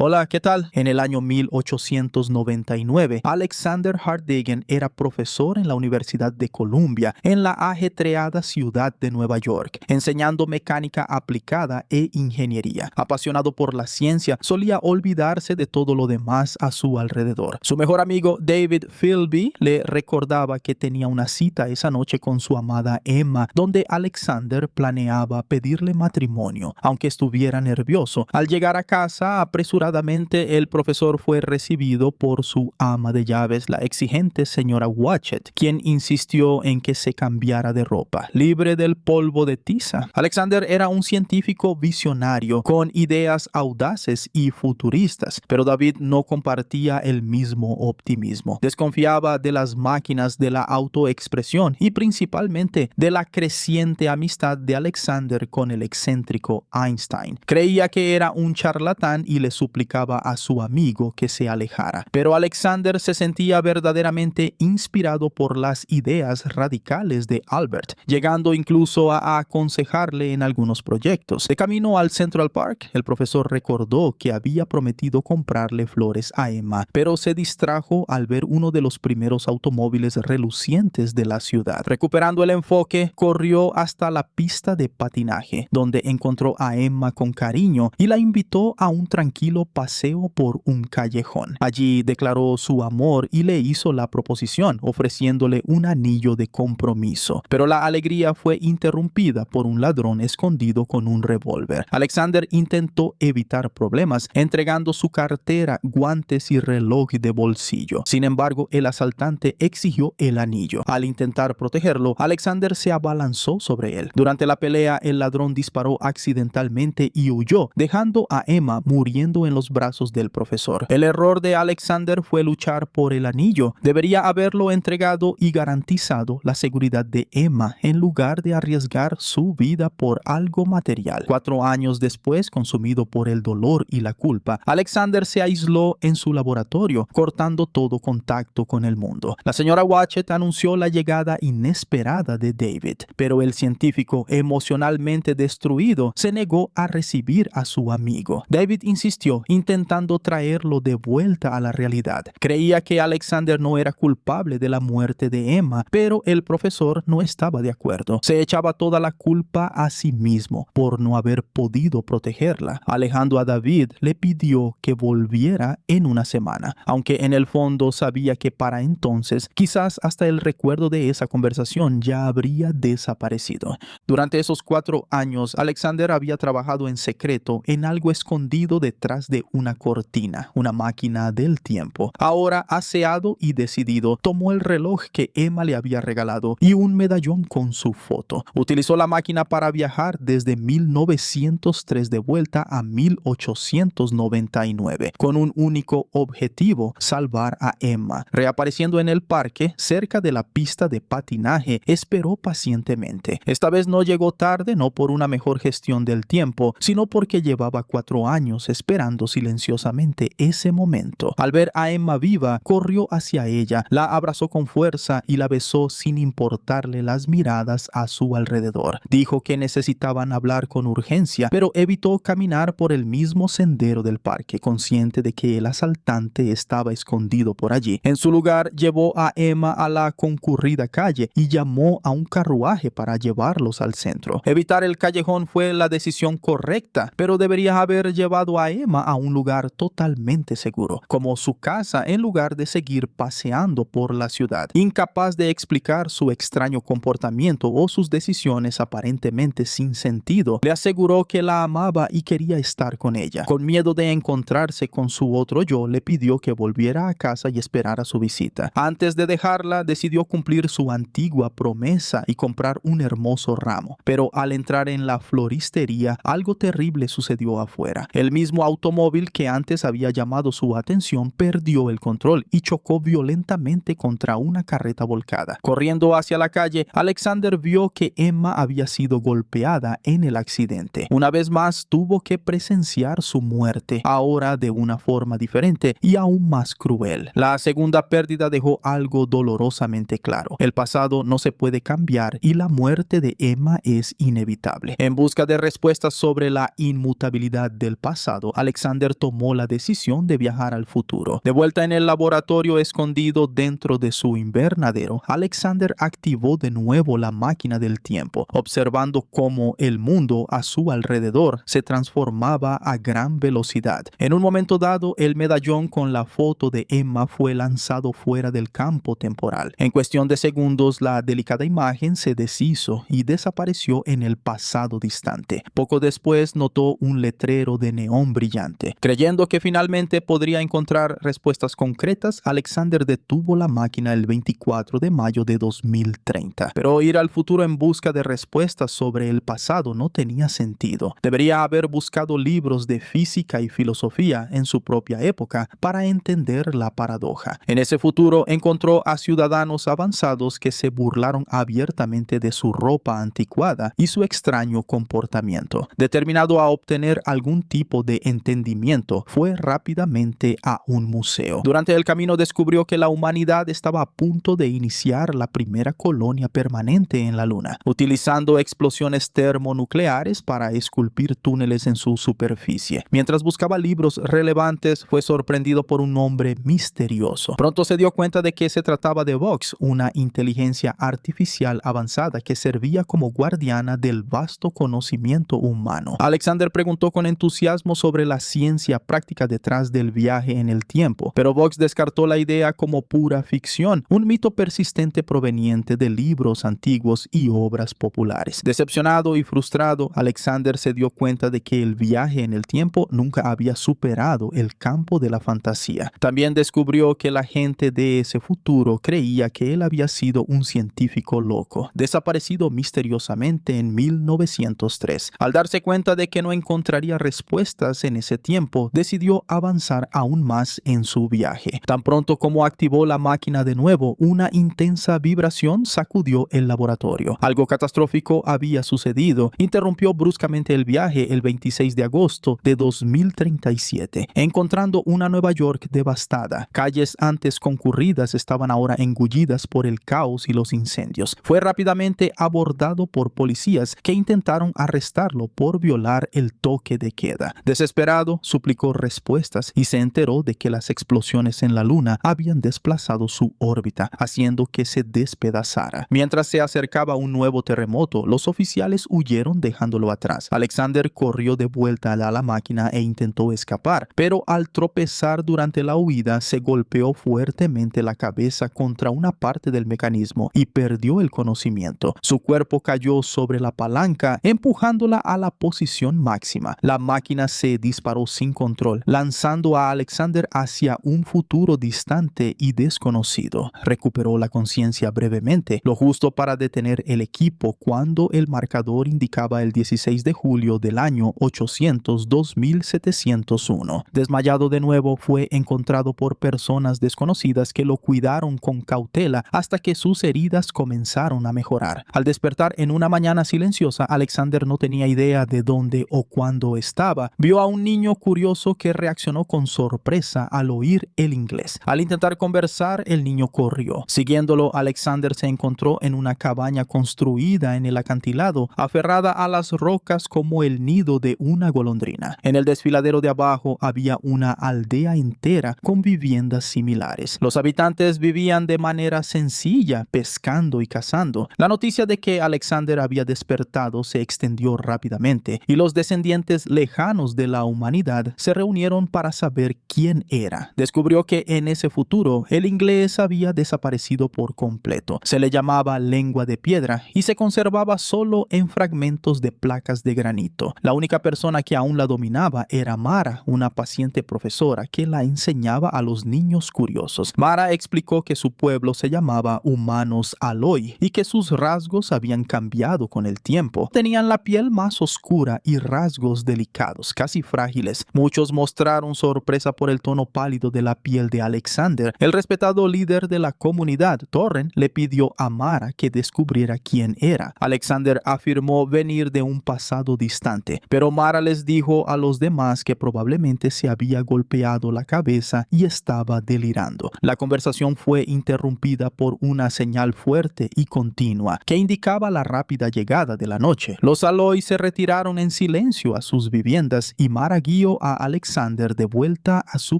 Hola, ¿qué tal? En el año 1899, Alexander Hardegen era profesor en la Universidad de Columbia, en la ajetreada ciudad de Nueva York, enseñando mecánica aplicada e ingeniería. Apasionado por la ciencia, solía olvidarse de todo lo demás a su alrededor. Su mejor amigo David Philby le recordaba que tenía una cita esa noche con su amada Emma, donde Alexander planeaba pedirle matrimonio. Aunque estuviera nervioso, al llegar a casa apresuradamente, el profesor fue recibido por su ama de llaves, la exigente señora Watchett, quien insistió en que se cambiara de ropa, libre del polvo de tiza. Alexander era un científico visionario, con ideas audaces y futuristas, pero David no compartía el mismo optimismo. Desconfiaba de las máquinas de la autoexpresión y principalmente de la creciente amistad de Alexander con el excéntrico Einstein. Creía que era un charlatán y le suplicaba a su amigo que se alejara. Pero Alexander se sentía verdaderamente inspirado por las ideas radicales de Albert, llegando incluso a aconsejarle en algunos proyectos. De camino al Central Park, el profesor recordó que había prometido comprarle flores a Emma, pero se distrajo al ver uno de los primeros automóviles relucientes de la ciudad. Recuperando el enfoque, corrió hasta la pista de patinaje, donde encontró a Emma con cariño y la invitó a un tranquilo paseo por un callejón. Allí declaró su amor y le hizo la proposición, ofreciéndole un anillo de compromiso. Pero la alegría fue interrumpida por un ladrón escondido con un revólver. Alexander intentó evitar problemas, entregando su cartera, guantes y reloj de bolsillo. Sin embargo, el asaltante exigió el anillo. Al intentar protegerlo, Alexander se abalanzó sobre él. Durante la pelea, el ladrón disparó accidentalmente y huyó, dejando a Emma muriendo en los brazos del profesor. El error de Alexander fue luchar por el anillo. Debería haberlo entregado y garantizado la seguridad de Emma en lugar de arriesgar su vida por algo material. 4 años después, consumido por el dolor y la culpa, Alexander se aisló en su laboratorio, cortando todo contacto con el mundo. La señora Watchett anunció la llegada inesperada de David, pero el científico, emocionalmente destruido, se negó a recibir a su amigo. David insistió, intentando traerlo de vuelta a la realidad. Creía que Alexander no era culpable de la muerte de Emma, pero el profesor no estaba de acuerdo. Se echaba toda la culpa a sí mismo por no haber podido protegerla. Alejando a David, le pidió que volviera en una semana, aunque en el fondo sabía que para entonces quizás hasta el recuerdo de esa conversación ya habría desaparecido. Durante esos 4 años, Alexander había trabajado en secreto en algo escondido detrás de una cortina, una máquina del tiempo. Ahora, aseado y decidido, tomó el reloj que Emma le había regalado y un medallón con su foto. Utilizó la máquina para viajar desde 1903 de vuelta a 1899, con un único objetivo: salvar a Emma. Reapareciendo en el parque, cerca de la pista de patinaje, esperó pacientemente. Esta vez no llegó tarde, no por una mejor gestión del tiempo, sino porque llevaba 4 años esperando silenciosamente ese momento. Al ver a Emma viva, corrió hacia ella, la abrazó con fuerza y la besó sin importarle las miradas a su alrededor. Dijo que necesitaban hablar con urgencia, pero evitó caminar por el mismo sendero del parque, consciente de que el asaltante estaba escondido por allí. En su lugar, llevó a Emma a la concurrida calle y llamó a un carruaje para llevarlos al centro. Evitar el callejón fue la decisión correcta, pero debería haber llevado a Emma a un lugar totalmente seguro, como su casa, en lugar de seguir paseando por la ciudad. Incapaz de explicar su extraño comportamiento o sus decisiones aparentemente sin sentido, le aseguró que la amaba y quería estar con ella. Con miedo de encontrarse con su otro yo, le pidió que volviera a casa y esperara su visita. Antes de dejarla, decidió cumplir su antigua promesa y comprar un hermoso ramo. Pero al entrar en la floristería, algo terrible sucedió afuera. El mismo automóvil que antes había llamado su atención perdió el control y chocó violentamente contra una carreta volcada. Corriendo hacia la calle, Alexander vio que Emma había sido golpeada en el accidente. Una vez más tuvo que presenciar su muerte, ahora de una forma diferente y aún más cruel. La segunda pérdida dejó algo dolorosamente claro: el pasado no se puede cambiar y la muerte de Emma es inevitable. En busca de respuestas sobre la inmutabilidad del pasado, Alexander Alexander tomó la decisión de viajar al futuro. De vuelta en el laboratorio escondido dentro de su invernadero, Alexander activó de nuevo la máquina del tiempo, observando cómo el mundo a su alrededor se transformaba a gran velocidad. En un momento dado, el medallón con la foto de Emma fue lanzado fuera del campo temporal. En cuestión de segundos, la delicada imagen se deshizo y desapareció en el pasado distante. Poco después notó un letrero de neón brillante. Creyendo que finalmente podría encontrar respuestas concretas, Alexander detuvo la máquina el 24 de mayo de 2030. Pero ir al futuro en busca de respuestas sobre el pasado no tenía sentido. Debería haber buscado libros de física y filosofía en su propia época para entender la paradoja. En ese futuro encontró a ciudadanos avanzados que se burlaron abiertamente de su ropa anticuada y su extraño comportamiento. Determinado a obtener algún tipo de entendimiento, fue rápidamente a un museo. Durante el camino descubrió que la humanidad estaba a punto de iniciar la primera colonia permanente en la Luna, utilizando explosiones termonucleares para esculpir túneles en su superficie. Mientras buscaba libros relevantes, fue sorprendido por un nombre misterioso. Pronto se dio cuenta de que se trataba de Vox, una inteligencia artificial avanzada que servía como guardiana del vasto conocimiento humano. Alexander preguntó con entusiasmo sobre la ciencia práctica detrás del viaje en el tiempo, pero Vox descartó la idea como pura ficción, un mito persistente proveniente de libros antiguos y obras populares. Decepcionado y frustrado, Alexander se dio cuenta de que el viaje en el tiempo nunca había superado el campo de la fantasía. También descubrió que la gente de ese futuro creía que él había sido un científico loco, desaparecido misteriosamente en 1903. Al darse cuenta de que no encontraría respuestas en ese tiempo, decidió avanzar aún más en su viaje. Tan pronto como activó la máquina de nuevo, una intensa vibración sacudió el laboratorio. Algo catastrófico había sucedido. Interrumpió bruscamente el viaje el 26 de agosto de 2037, encontrando una Nueva York devastada. Calles antes concurridas estaban ahora engullidas por el caos y los incendios. Fue rápidamente abordado por policías que intentaron arrestarlo por violar el toque de queda. Desesperado, suplicó respuestas y se enteró de que las explosiones en la Luna habían desplazado su órbita, haciendo que se despedazara. Mientras se acercaba un nuevo terremoto, los oficiales huyeron dejándolo atrás. Alexander corrió de vuelta a la máquina e intentó escapar, pero al tropezar durante la huida se golpeó fuertemente la cabeza contra una parte del mecanismo y perdió el conocimiento. Su cuerpo cayó sobre la palanca, empujándola a la posición máxima. La máquina se disparó sin control, lanzando a Alexander hacia un futuro distante y desconocido. Recuperó la conciencia brevemente, lo justo para detener el equipo cuando el marcador indicaba el 16 de julio del año 800-2701. Desmayado de nuevo, fue encontrado por personas desconocidas que lo cuidaron con cautela hasta que sus heridas comenzaron a mejorar. Al despertar en una mañana silenciosa, Alexander no tenía idea de dónde o cuándo estaba. Vio a un niño curioso que reaccionó con sorpresa al oír el inglés. Al intentar conversar, el niño corrió. Siguiéndolo, Alexander se encontró en una cabaña construida en el acantilado, aferrada a las rocas como el nido de una golondrina. En el desfiladero de abajo había una aldea entera con viviendas similares. Los habitantes vivían de manera sencilla, pescando y cazando. La noticia de que Alexander había despertado se extendió rápidamente y los descendientes lejanos de la humanidad se reunieron para saber quién era. Descubrió que en ese futuro el inglés había desaparecido por completo. Se le llamaba lengua de piedra y se conservaba solo en fragmentos de placas de granito. La única persona que aún la dominaba era Mara, una paciente profesora que la enseñaba a los niños curiosos. Mara explicó que su pueblo se llamaba Humanos Aloy y que sus rasgos habían cambiado con el tiempo. Tenían la piel más oscura y rasgos delicados, casi frágiles. Muchos mostraron sorpresa por el tono pálido de la piel de Alexander. El respetado líder de la comunidad, Torren, le pidió a Mara que descubriera quién era. Alexander afirmó venir de un pasado distante, pero Mara les dijo a los demás que probablemente se había golpeado la cabeza y estaba delirando. La conversación fue interrumpida por una señal fuerte y continua que indicaba la rápida llegada de la noche. Los Aloy se retiraron en silencio a sus viviendas y Mara guió a Alexander de vuelta a su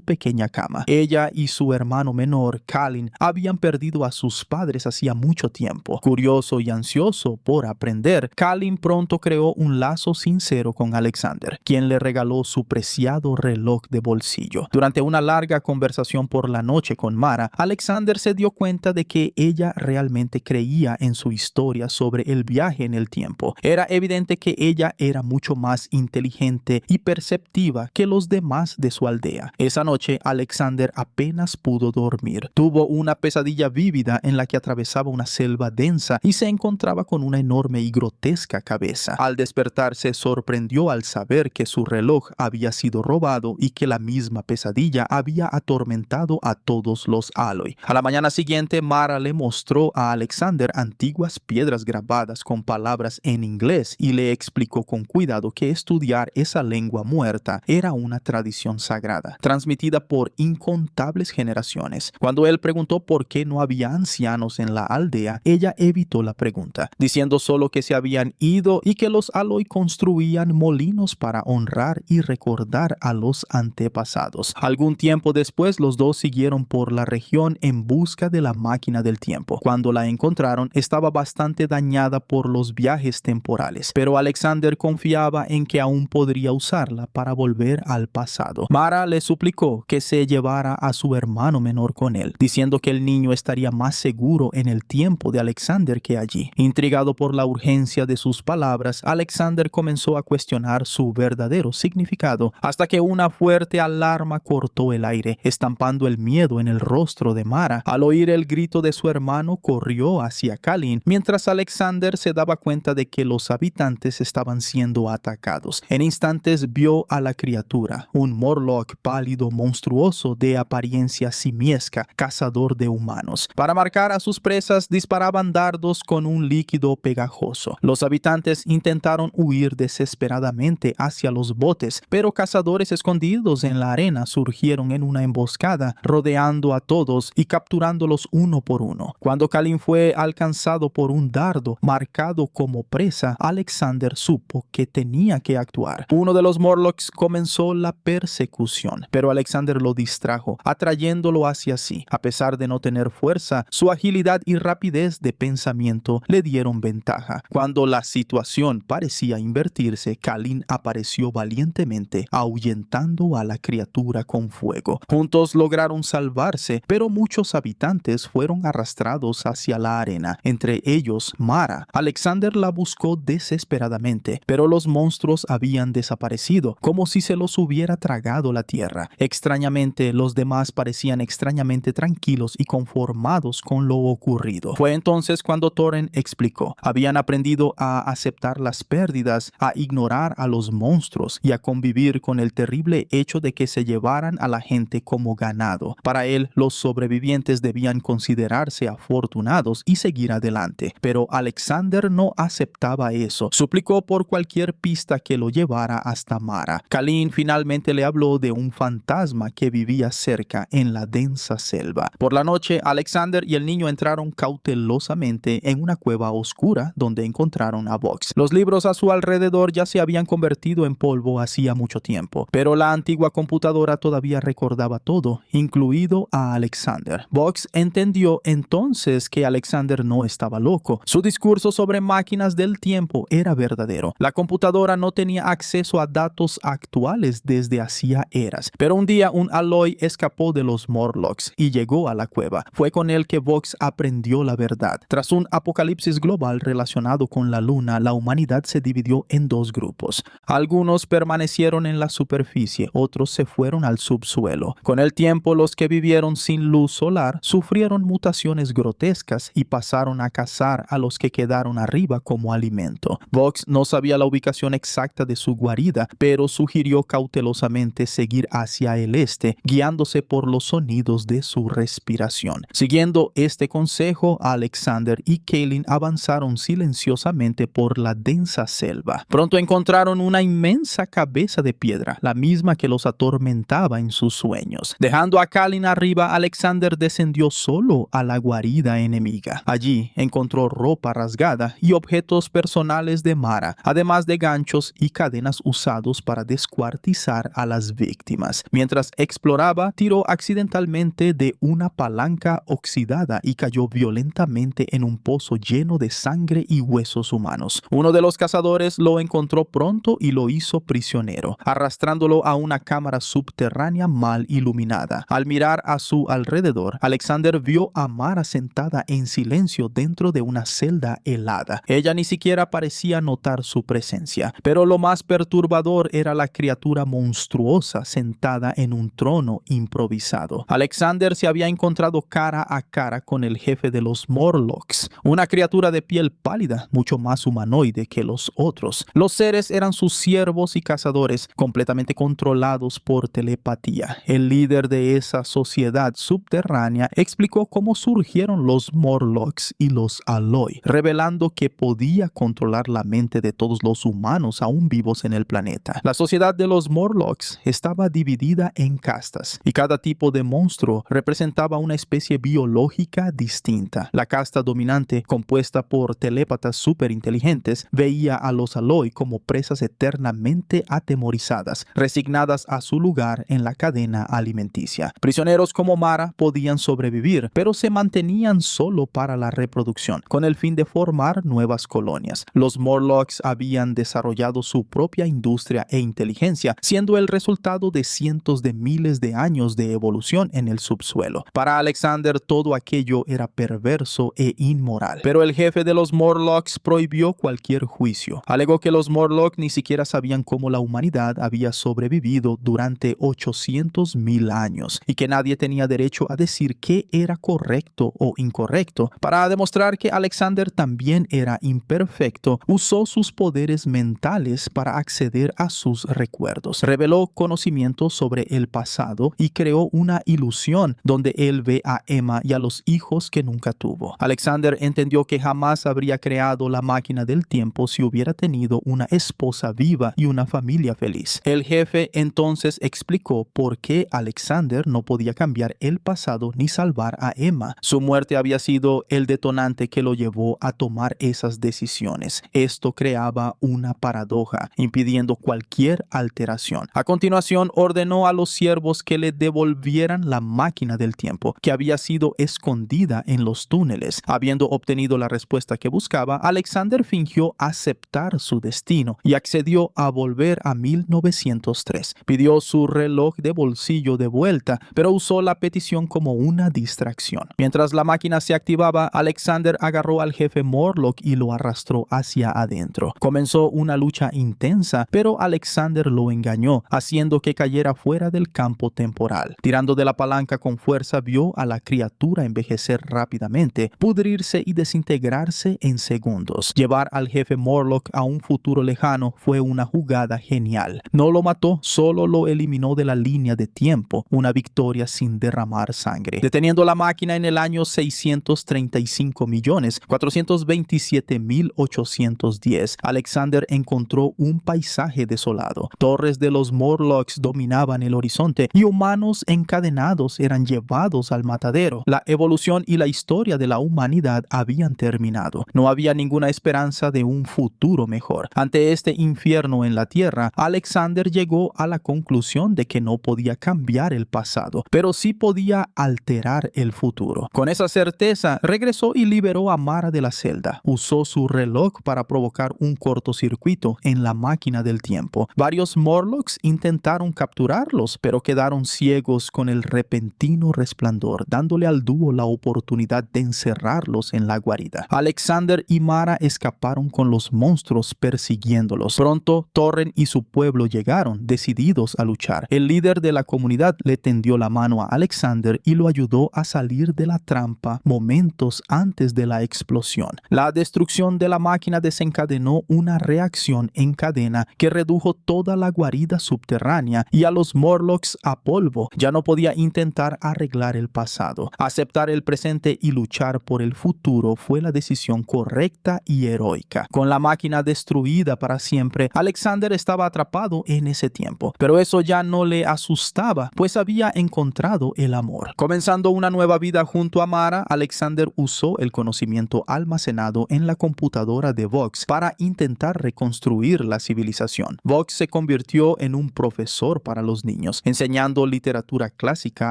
pequeña cama. Ella y su hermano menor, Kalin, habían perdido a sus padres hacía mucho tiempo. Curioso y ansioso por aprender, Kalin pronto creó un lazo sincero con Alexander, quien le regaló su preciado reloj de bolsillo. Durante una larga conversación por la noche con Mara, Alexander se dio cuenta de que ella realmente creía en su historia sobre el viaje en el tiempo. Era evidente que ella era mucho más inteligente y perceptiva que los demás de su aldea. Esa noche, Alexander apenas pudo dormir. Tuvo una pesadilla vívida en la que atravesaba una selva densa y se encontraba con una enorme y grotesca cabeza. Al despertar, se sorprendió al saber que su reloj había sido robado y que la misma pesadilla había atormentado a todos los Aloy. A la mañana siguiente, Mara le mostró a Alexander antiguas piedras grabadas con palabras en inglés y le explicó con cuidado que estudiar esa lengua muerta era una tradición sagrada, transmitida por incontables generaciones. Cuando él preguntó por qué no había ancianos en la aldea, ella evitó la pregunta, diciendo solo que se habían ido y que los Aloy construían molinos para honrar y recordar a los antepasados. Algún tiempo después, los dos siguieron por la región en busca de la máquina del tiempo. Cuando la encontraron, estaba bastante dañada por los viajes temporales, pero Alexander confiaba en que aún podría usarla para volver al pasado. Mara le suplicó que se llevara a su hermano menor con él, diciendo que el niño estaría más seguro en el tiempo de Alexander que allí. Intrigado por la urgencia de sus palabras, Alexander comenzó a cuestionar su verdadero significado, hasta que una fuerte alarma cortó el aire, estampando el miedo en el rostro de Mara. Al oír el grito de su hermano, corrió hacia Kalin, mientras Alexander se daba cuenta de que los habitantes estaban siendo atacados. En instantes vio a la criatura, un Morlock pálido monstruoso de apariencia simiesca, cazador de humanos. Para marcar a sus presas, disparaban dardos con un líquido pegajoso. Los habitantes intentaron huir desesperadamente hacia los botes, pero cazadores escondidos en la arena surgieron en una emboscada, rodeando a todos y capturándolos uno por uno. Cuando Kalin fue alcanzado por un dardo marcado como presa, Alexander supo que tenía que actuar. Uno de los Morlocks comenzó la persecución, pero Alexander lo distrajo, atrayéndolo hacia sí. A pesar de no tener fuerza, su agilidad y rapidez de pensamiento le dieron ventaja. Cuando la situación parecía invertirse, Kalin apareció valientemente, ahuyentando a la criatura con fuego. Juntos lograron salvarse, pero muchos habitantes fueron arrastrados hacia la arena, entre ellos Mara. Alexander la buscó desesperadamente, pero los monstruos habían desaparecido, como si se los hubiera tragado la tierra. Extrañamente, los demás parecían extrañamente tranquilos y conformados con lo ocurrido. Fue entonces cuando Thorin explicó: habían aprendido a aceptar las pérdidas, a ignorar a los monstruos y a convivir con el terrible hecho de que se llevaran a la gente como ganado. Para él, los sobrevivientes debían considerarse afortunados y seguir adelante, pero Alexander no aceptaba eso. Suplicó por cualquier pista que lo llevara hasta Mara. Kalin finalmente le habló de un fantasma que vivía cerca en la densa selva. Por la noche, Alexander y el niño entraron cautelosamente en una cueva oscura donde encontraron a Vox. Los libros a su alrededor ya se habían convertido en polvo hacía mucho tiempo, pero la antigua computadora todavía recordaba todo, incluido a Alexander. Vox entendió entonces que Alexander no estaba loco. Su discurso sobre máquinas del tiempo era verdadero. La computadora no tenía acceso a datos actuales desde hacía eras, pero un día un Aloy escapó de los Morlocks y llegó a la cueva. Fue con él que Vox aprendió la verdad. Tras un apocalipsis global relacionado con la luna, la humanidad se dividió en dos grupos. Algunos permanecieron en la superficie, otros se fueron al subsuelo. Con el tiempo, los que vivieron sin luz solar sufrieron mutaciones grotescas y pasaron a cazar a los que quedaron arriba como alimento. Vox no sabía la ubicación exacta de su guarida, pero sugirió cautelosamente seguir hacia el este, guiándose por los sonidos de su respiración. Siguiendo este consejo, Alexander y Kalin avanzaron silenciosamente por la densa selva. Pronto encontraron una inmensa cabeza de piedra, la misma que los atormentaba en sus sueños. Dejando a Kalin arriba, Alexander descendió solo a la guarida enemiga. Allí encontró ropa rasgada y objetos personales de Mara, además de ganchos y cadenas usados para descuartizar a las víctimas. Mientras exploraba, tiró accidentalmente de una palanca oxidada y cayó violentamente en un pozo lleno de sangre y huesos humanos. Uno de los cazadores lo encontró pronto y lo hizo prisionero, arrastrándolo a una cámara subterránea mal iluminada. Al mirar a su alrededor, Alexander vio a Mara sentada en silencio dentro de una celda helada. Ella ni siquiera parecía notar su presencia, pero lo más perturbador era la criatura monstruosa sentada en un trono improvisado. Alexander se había encontrado cara a cara con el jefe de los Morlocks, una criatura de piel pálida, mucho más humanoide que los otros. Los seres eran sus siervos y cazadores, completamente controlados por telepatía. El líder de esa sociedad subterránea explicó cómo surgieron los Morlocks y los Alloy, revelando que podía controlar la mente de todos los humanos aún vivos en el planeta. La sociedad de los Morlocks estaba dividida en castas, y cada tipo de monstruo representaba una especie biológica distinta. La casta dominante, compuesta por telépatas superinteligentes, veía a los Alloy como presas eternamente atemorizadas, resignadas a su lugar en la cadena alimenticia. Prisioneros como Mara podían sobrevivir, pero se mantenían solo para la reproducción, con el fin de formar nuevas colonias. Los Morlocks habían desarrollado su propia industria e inteligencia, siendo el resultado de cientos de miles de años de evolución en el subsuelo. Para Alexander todo aquello era perverso e inmoral, pero el jefe de los Morlocks prohibió cualquier juicio. Alegó que los Morlocks ni siquiera sabían cómo la humanidad había sobrevivido durante 800,000 años y que nadie tenía derecho a decir qué era correcto o incorrecto. Para demostrar que Alexander también era imperfecto, usó sus poderes mentales para acceder a sus recuerdos. Reveló conocimientos sobre el pasado y creó una ilusión donde él ve a Emma y a los hijos que nunca tuvo. Alexander entendió que jamás habría creado la máquina del tiempo si hubiera tenido una esposa viva y una familia feliz. El jefe entonces explicó por qué Alexander no podía cambiar el pasado ni salvar a Emma. Su muerte había sido el detonante que lo llevó a tomar esas decisiones. Esto creaba una paradoja, impidiendo cualquier alteración. A continuación, ordenó a los siervos que le devolvieran la máquina del tiempo, que había sido escondida en los túneles. Habiendo obtenido la respuesta que buscaba, Alexander fingió aceptar su destino y accedió a volver a 1903. Pidió su reloj de bolsillo de vuelta, pero usó la petición como una distracción. Mientras la máquina se activaba, Alexander agarró al jefe Morlock y lo arrastró hacia adentro. Comenzó una lucha intensa, pero Alexander lo engañó, haciendo que cayera fuera del campo temporal. Tirando de la palanca con fuerza, vio a la criatura envejecer rápidamente, pudrirse y desintegrarse en segundos. Llevar al jefe Morlock a un futuro lejano fue una jugada genial. No lo mató, solo lo eliminó de la línea de tiempo, una victoria sin derramar sangre. Deteniendo la máquina en el año 635.427.810, Alexander encontró un paisaje desolado. Torres de los Morlocks dominaban el horizonte y humanos encadenados eran llevados al matadero. La evolución y la historia de la humanidad habían terminado. No había ninguna esperanza de un futuro mejor. Ante este infierno en la tierra, Alexander llegó a la conclusión de que no podía cambiar el pasado, pero sí podía alterar el futuro. Con esa certeza, regresó y liberó a Mara de la celda. Usó su reloj para provocar un cortocircuito en la máquina del tiempo. Varios Morlocks intentaron capturarlos, pero quedaron ciegos con el repentino resplandor, dándole al dúo la oportunidad de encerrarlos en la guarida. Alexander y Mara escaparon con los monstruos persiguiéndolos. Pronto, Torren y su pueblo llegaron, decididos a luchar. El líder de la comunidad le tendió la mano a Alexander y lo ayudó a salir de la trampa momentos antes de la explosión. La destrucción de la máquina desencadenó una reacción en cadena que redujo toda la guarida subterránea y a los Morlocks a polvo. Ya no podía intentar arreglar el pasado. Aceptar el presente y luchar por el futuro fue la decisión correcta y heroica. Con la máquina destruida para siempre, Alexander estaba atrapado en ese tiempo, pero eso ya no le asustaba, pues había encontrado el amor. Comenzando una nueva vida junto a Mara, Alexander usó el conocimiento almacenado en la computadora de Vox para intentar reconstruir la civilización. Vox se convirtió en un profesor para los niños, enseñando literatura clásica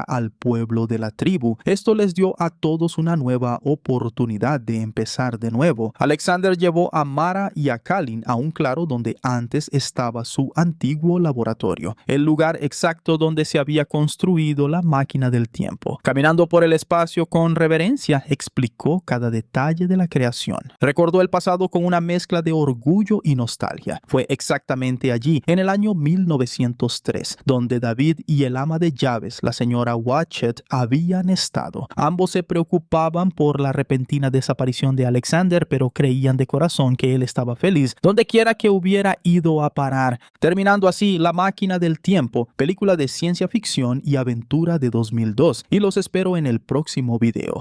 al pueblo de la tribu. Esto les dio a todos una nueva oportunidad de empezar de nuevo. Alexander llevó a Mara y a Kalin a un claro donde antes estaba su antiguo laboratorio, el lugar exacto donde se había construido la máquina del tiempo. Caminando por el espacio con reverencia, explicó cada detalle de la creación. Recordó el pasado con una mezcla de orgullo y nostalgia. Fue exactamente allí, en el año 1903, donde David y el ama de llaves, la señora Watchet, habían estado. Ambos se preocupaban por la repentina desaparición de Alexander, pero creían de corazón que él estaba feliz donde quiera que hubiera ido a parar, terminando así La máquina del tiempo, película de ciencia ficción y aventura de 2002. Y los espero en el próximo video.